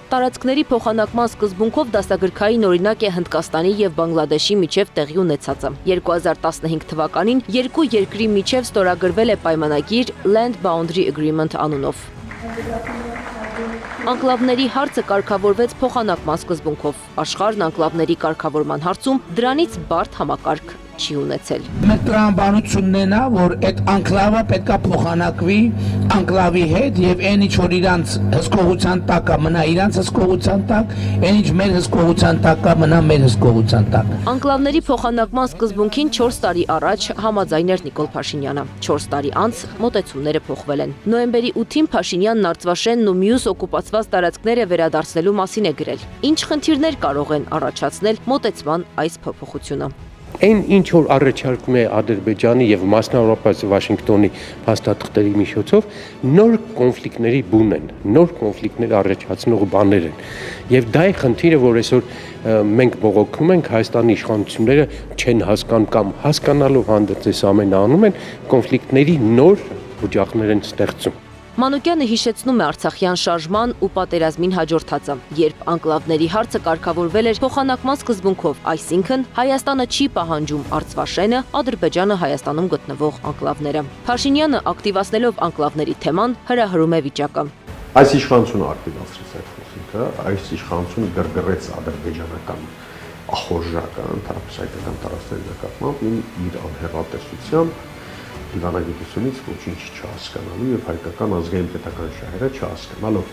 Տարածքների փոխանակման սկզբունքով դասագրքային օրինակ է Հնդկաստանի եւ Բանգլադեշի միջև տեղի ունեցածը։ 2015 թվականին երկու երկրի միջև ստորագրվել է պայմանագիր Land Boundary Agreement անունով։ Անկլավների հարցը կարգավորվեց փոխանակման սկզբունքով։ Աշխարհն անկլավների կարգավորման հարցում դրանից բարդ համակարգ չի ունեցել։ Մեր տրամաբանությունն է, որ այդ անկլավը պետքա փոխանակվի անկլավի հետ եւ այն ինչ որ իրանց հսկողության տակ է, մնա իրանց հսկողության տակ, այն ինչ մեր հսկողության տակ է, մնա մեր հսկողության տակ։ Անկլավների փոխանակման սկզբունքին 4 տարի առաջ համաձայն էր Նիկոլ Փաշինյանը։ 4 տարի անց մոտեցումները փոխվել են։ Նոյեմբերի 8-ին Փաշինյանն Արցվաշենն ու մյուս օկուպացված տարածքները վերադարձնելու մասին է գրել։ Ինչ խնդիրներ կարող են առաջացնել մոտեցման այս փոփոխությունը։ Այն ինչ որ առաջարկում է Ադրբեջանի եւ մասնավորապես Վաշինգտոնի փաստաթղթերի միջոցով նոր կոնֆլիկտների բուն են, նոր կոնֆլիկտներ առաջացնող բաներ են։ Եվ դա է խնդիրը, որ այսօր մենք բողոքում ենք, Հայաստանի իշխանությունները չեն հասկանում կամ հասկանալով հանդերձ այս ամենը անում են, կոնֆլիկտների նոր օջախներ են ստեղծում։ Մանուկյանը հիշեցնում է Արցախյան շարժման ու պատերազմին հաջորդածը, երբ անկլավների հարցը կարգավորվել էր փոխանակման սկզբունքով, այսինքն Հայաստանը չի պահանջում Արցվաշենը, Ադրբեջանը Հայաստանում գտնվող անկլավները։ Փաշինյանը ակտիվացնելով անկլավների թեման հրահրում է վիճակը։ Այս իշխանությունը ակտիվացրեց այդ խոսքը, այս իշխանությունը գրգռեց ադրբեջանական ախորժակը, ընդհանրապես հայկական տարածքների նկատմամբ իր անհեռատեսությամբ դիվանագիտությունից ոչինչ չհասկանալու եւ հայկական ազգային պետական շահերը չհասկանալով